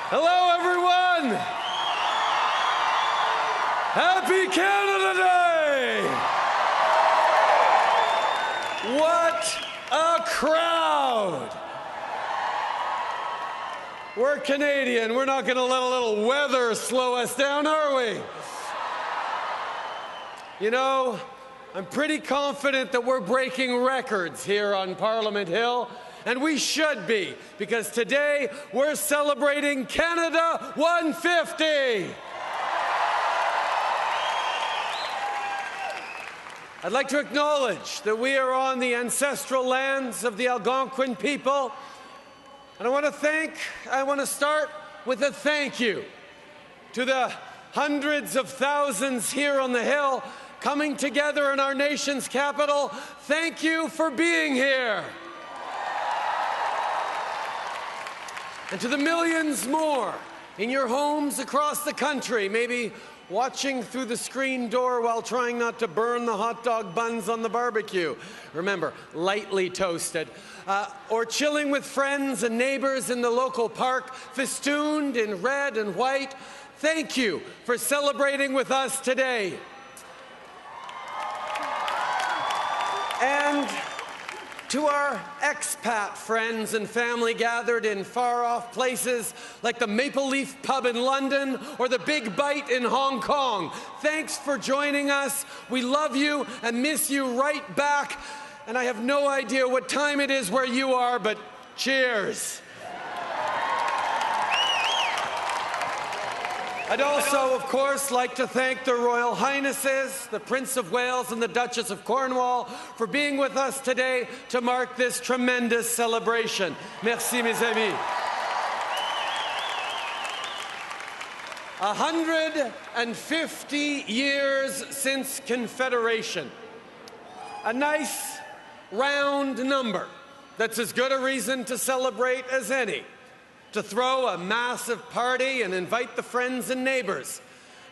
Hello, everyone! Happy Canada Day! What a crowd! We're Canadian. We're not going to let a little weather slow us down, are we? You know, I'm pretty confident that we're breaking records here on Parliament Hill, and we should be, because today we're celebrating Canada 150. I'd like to acknowledge that we are on the ancestral lands of the Algonquin people, and I want to start with a thank you to the hundreds of thousands here on the Hill coming together in our nation's capital. Thank you for being here. And to the millions more in your homes across the country, maybe watching through the screen door while trying not to burn the hot dog buns on the barbecue. Remember, lightly toasted. Or chilling with friends and neighbors in the local park, festooned in red and white. Thank you for celebrating with us today. And to our expat friends and family gathered in far-off places like the Maple Leaf Pub in London or the Big Bite in Hong Kong, thanks for joining us. We love you and miss you right back. And I have no idea what time it is where you are, but cheers. I'd also, of course, like to thank the Royal Highnesses, the Prince of Wales and the Duchess of Cornwall for being with us today to mark this tremendous celebration. Merci, mes amis. 150 years since Confederation. A nice, round number that's as good a reason to celebrate as any. To throw a massive party and invite the friends and neighbors,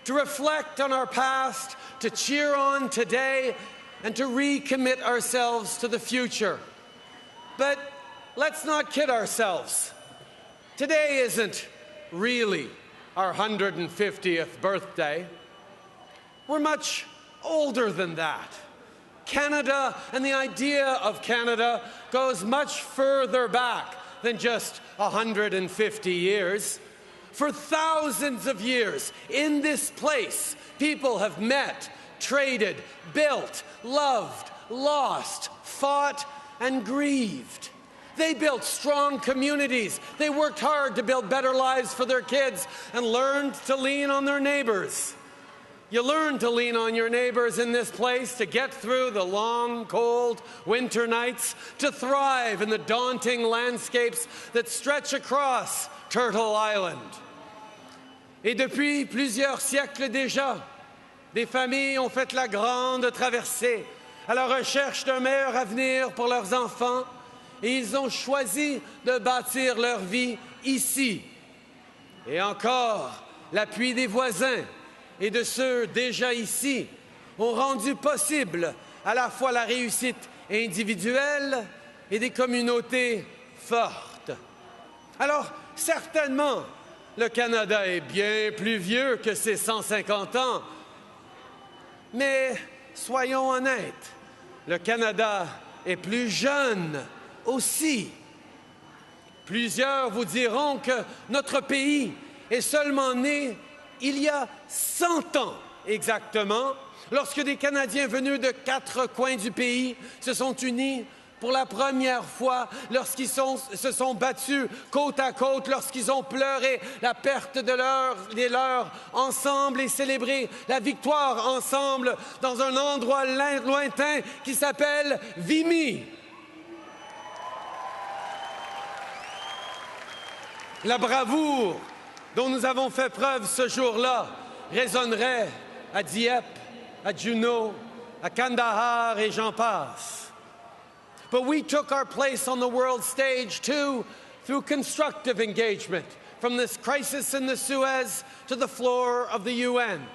to reflect on our past, to cheer on today, and to recommit ourselves to the future. But let's not kid ourselves. Today isn't really our 150th birthday. We're much older than that. Canada and the idea of Canada goes much further back than just 150 years. For thousands of years, in this place, people have met, traded, built, loved, lost, fought, and grieved. They built strong communities. They worked hard to build better lives for their kids and learned to lean on their neighbors. You learn to lean on your neighbors in this place to get through the long, cold winter nights, to thrive in the daunting landscapes that stretch across Turtle Island. Et depuis plusieurs siècles déjà, des familles ont fait la grande traversée à la recherche d'un meilleur avenir pour leurs enfants, et ils ont choisi de bâtir leur vie ici. Et encore, l'appui des voisins et de ceux déjà ici ont rendu possible à la fois la réussite individuelle et des communautés fortes. Alors, certainement, le Canada est bien plus vieux que ses 150 ans, mais soyons honnêtes, le Canada est plus jeune aussi. Plusieurs vous diront que notre pays est seulement né il y a 100 ans exactement, lorsque des Canadiens venus de 4 coins du pays se sont unis pour la première fois, lorsqu'ils se sont battus côte à côte, lorsqu'ils ont pleuré la perte des leurs ensemble et célébré la victoire ensemble dans un endroit lointain qui s'appelle Vimy. La bravoure dont nous avons fait preuve ce jour-là résonnerait à Dieppe, à Juneau, à Kandahar et j'en passe. But we took our place on the world stage too through constructive engagement, from this crisis in the Suez to the floor of the UN,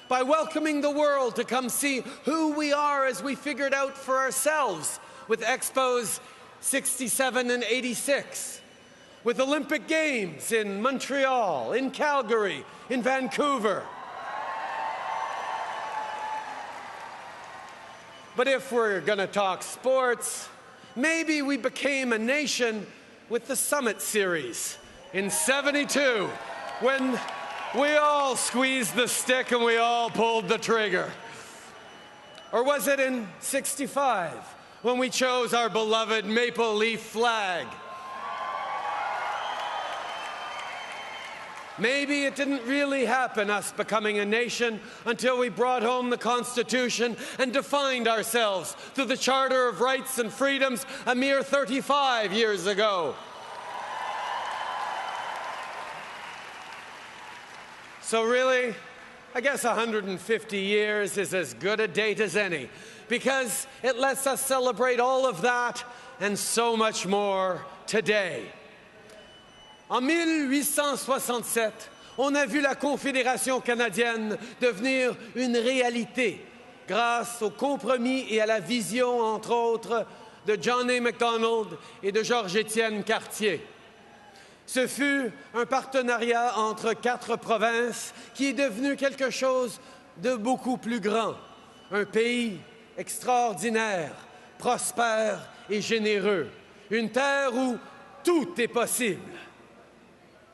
by welcoming the world to come see who we are as we figured out for ourselves with Expos 67 and 86. with Olympic Games in Montreal, in Calgary, in Vancouver. But if we're going to talk sports, maybe we became a nation with the Summit Series in '72, when we all squeezed the stick and we all pulled the trigger. Or was it in '65, when we chose our beloved maple leaf flag? Maybe it didn't really happen, us becoming a nation, until we brought home the Constitution and defined ourselves through the Charter of Rights and Freedoms a mere 35 years ago. So really, I guess 150 years is as good a date as any, because it lets us celebrate all of that and so much more today. En 1867, on a vu la Confédération canadienne devenir une réalité grâce au compromis et à la vision, entre autres, de John A. Macdonald et de Georges-Étienne Cartier. Ce fut un partenariat entre 4 provinces qui est devenu quelque chose de beaucoup plus grand. Un pays extraordinaire, prospère et généreux. Une terre où tout est possible.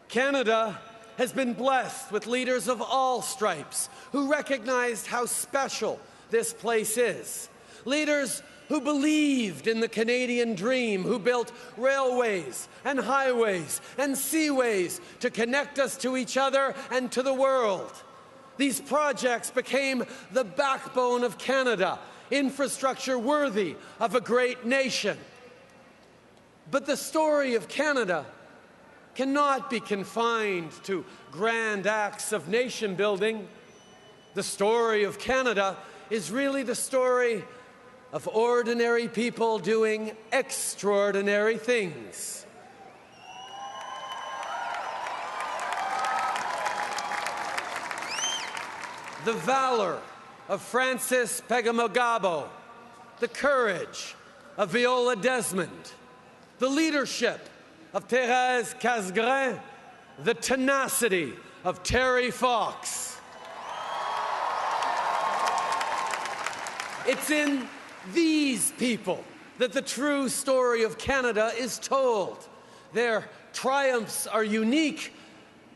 Canada has been blessed with leaders of all stripes who recognized how special this place is. Leaders who believed in the Canadian dream, who built railways and highways and seaways to connect us to each other and to the world. These projects became the backbone of Canada, infrastructure worthy of a great nation. But the story of Canada cannot be confined to grand acts of nation building. The story of Canada is really the story of ordinary people doing extraordinary things. The valor of Francis Pegamogabo, the courage of Viola Desmond, the leadership of Thérèse Casgrain, the tenacity of Terry Fox. It's in these people that the true story of Canada is told. Their triumphs are unique,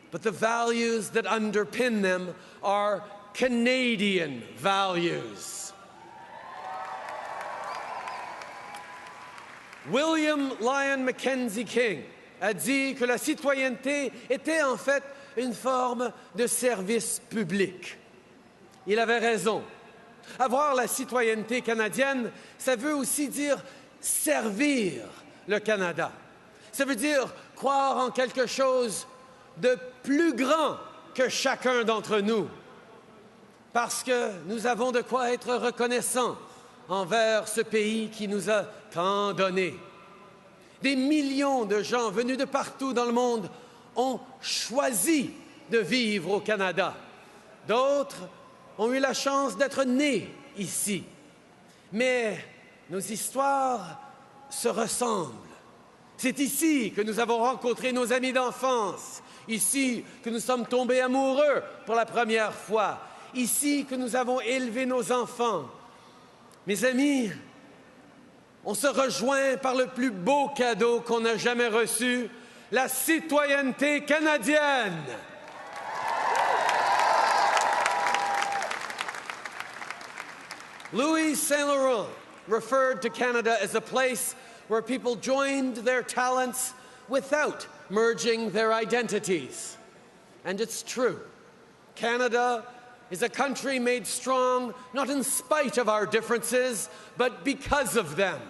but the values that underpin them are Canadian values. William Lyon Mackenzie King a dit que la citoyenneté était en fait une forme de service public. Il avait raison. Avoir la citoyenneté canadienne, ça veut aussi dire servir le Canada. Ça veut dire croire en quelque chose de plus grand que chacun d'entre nous. Parce que nous avons de quoi être reconnaissants envers ce pays qui nous a tant donné. Des millions de gens venus de partout dans le monde ont choisi de vivre au Canada. D'autres ont eu la chance d'être nés ici. Mais nos histoires se ressemblent. C'est ici que nous avons rencontré nos amis d'enfance, ici que nous sommes tombés amoureux pour la première fois, ici que nous avons élevé nos enfants. Mes amis, on se rejoint par le plus beau cadeau qu'on a jamais reçu, la citoyenneté canadienne. Louis Saint Laurent referred to Canada as a place where people joined their talents without merging their identities. And it's true. Canada is a country made strong not in spite of our differences, but because of them.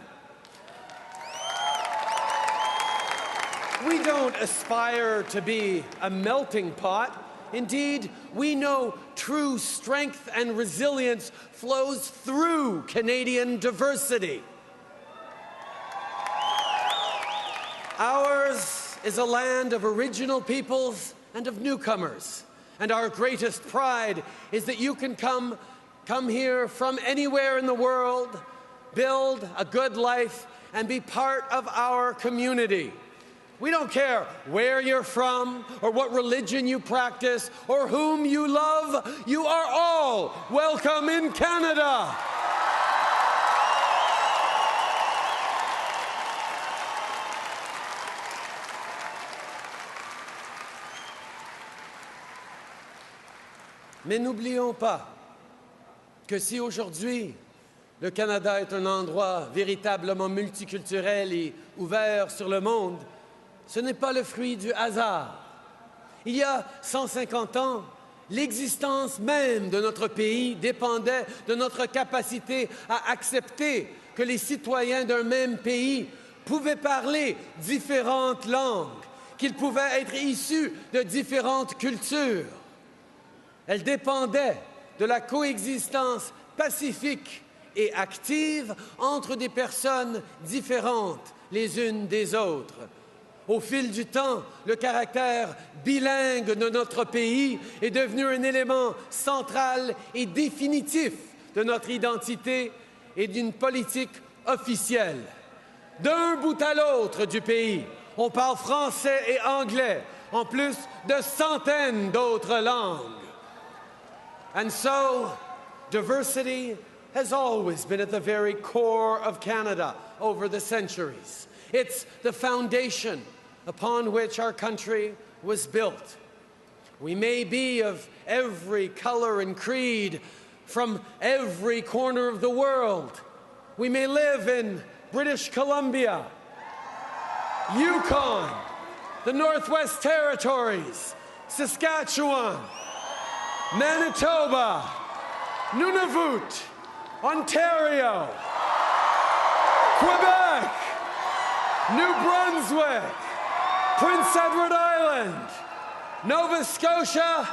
We don't aspire to be a melting pot. Indeed, we know true strength and resilience flows through Canadian diversity. Ours is a land of original peoples and of newcomers. And our greatest pride is that you can come here from anywhere in the world, build a good life, and be part of our community. We don't care where you're from or what religion you practice or whom you love. You are all welcome in Canada. Mais n'oublions pas que si aujourd'hui le Canada est un endroit véritablement multiculturel et ouvert sur le monde, ce n'est pas le fruit du hasard. Il y a 150 ans, l'existence même de notre pays dépendait de notre capacité à accepter que les citoyens d'un même pays pouvaient parler différentes langues, qu'ils pouvaient être issus de différentes cultures. Elle dépendait de la coexistence pacifique et active entre des personnes différentes les unes des autres. Au fil du temps, le caractère bilingue de notre pays est devenu un élément central et définitif de notre identité et d'une politique officielle. D'un bout à l'autre du pays, on parle français et anglais, en plus de centaines d'autres langues. And so, diversity has always been at the very core of Canada over the centuries. It's the foundation upon which our country was built. We may be of every color and creed from every corner of the world. We may live in British Columbia, Yukon, the Northwest Territories, Saskatchewan, Manitoba, Nunavut, Ontario, Quebec, New Brunswick, Prince Edward Island, Nova Scotia,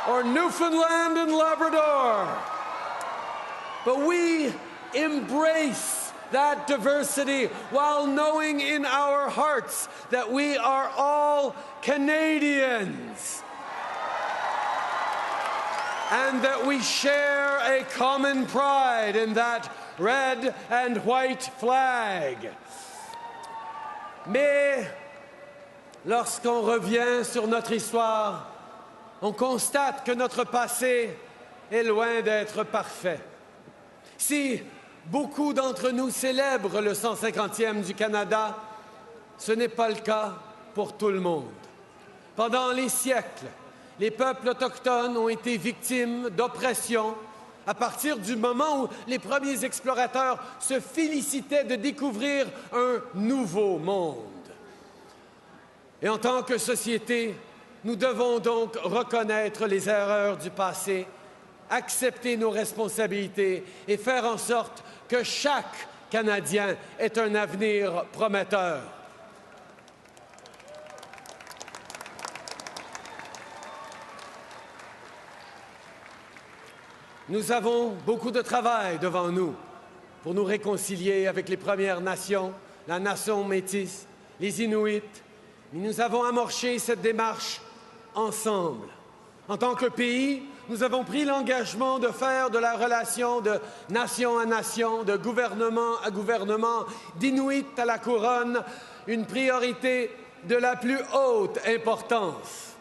or Newfoundland and Labrador. But we embrace that diversity while knowing in our hearts that we are all Canadians and that we share a common pride in that red and white flag. Mais lorsqu'on revient sur notre histoire, on constate que notre passé est loin d'être parfait. Si beaucoup d'entre nous célèbrent le 150e du Canada, ce n'est pas le cas pour tout le monde. Pendant les siècles, les peuples autochtones ont été victimes d'oppression à partir du moment où les premiers explorateurs se félicitaient de découvrir un nouveau monde. Et en tant que société, nous devons donc reconnaître les erreurs du passé, accepter nos responsabilités et faire en sorte que chaque Canadien ait un avenir prometteur. Nous avons beaucoup de travail devant nous pour nous réconcilier avec les Premières Nations, la nation métisse, les Inuits. Mais nous avons amorché cette démarche ensemble. En tant que pays, nous avons pris l'engagement de faire de la relation de nation à nation, de gouvernement à gouvernement, d'Inuit à la couronne, une priorité de la plus haute importance.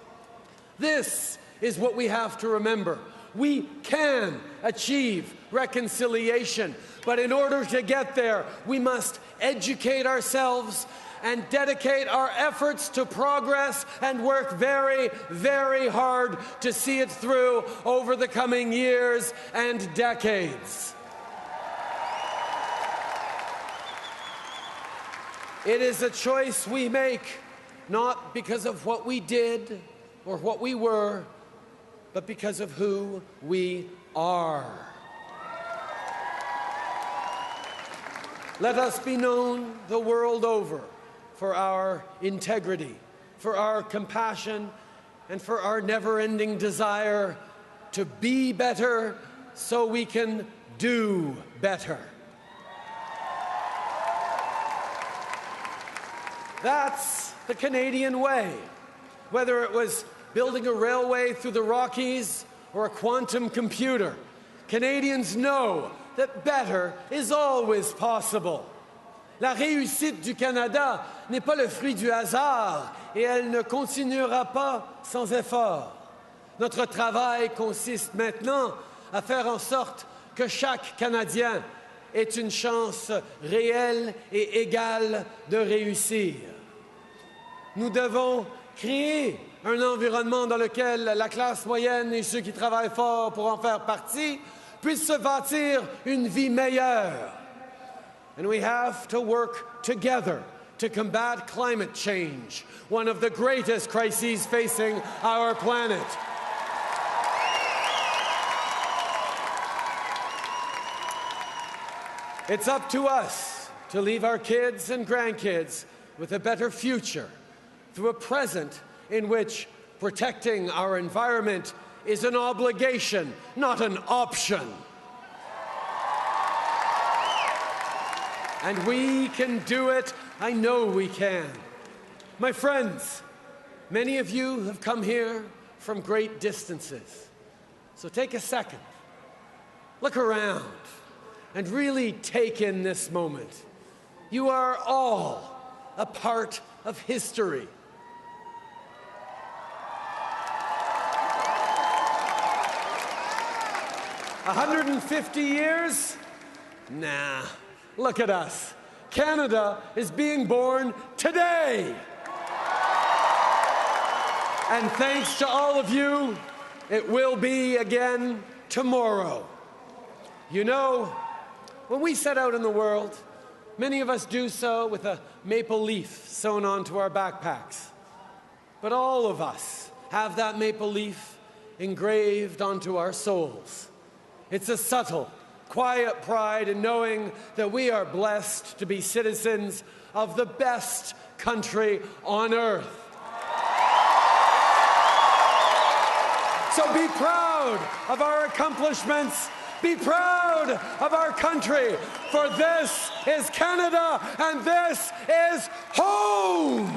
This is what we have to remember. We can achieve reconciliation, but in order to get there, we must educate ourselves and dedicate our efforts to progress and work very, very hard to see it through over the coming years and decades. It is a choice we make, not because of what we did or what we were, but because of who we are. Let us be known the world over for our integrity, for our compassion, and for our never-ending desire to be better so we can do better. That's the Canadian way. Whether it was building a railway through the Rockies or a quantum computer, Canadians know that better is always possible. La réussite du Canada n'est pas le fruit du hasard et elle ne continuera pas sans effort. Notre travail consiste maintenant à faire en sorte que chaque Canadien ait une chance réelle et égale de réussir. Nous devons créer un environnement dans lequel la classe moyenne et ceux qui travaillent fort pour en faire partie puissent se bâtir une vie meilleure. And we have to work together to combat climate change, one of the greatest crises facing our planet. It's up to us to leave our kids and grandkids with a better future through a present in which protecting our environment is an obligation, not an option. And we can do it. I know we can. My friends, many of you have come here from great distances. So take a second, look around, and really take in this moment. You are all a part of history. "150 years? Nah. Look at us. Canada is being born today. And thanks to all of you, it will be again tomorrow. You know, when we set out in the world, many of us do so with a maple leaf sewn onto our backpacks. But all of us have that maple leaf engraved onto our souls. It's a subtle, quiet pride in knowing that we are blessed to be citizens of the best country on earth. So be proud of our accomplishments. Be proud of our country, for this is Canada and this is home.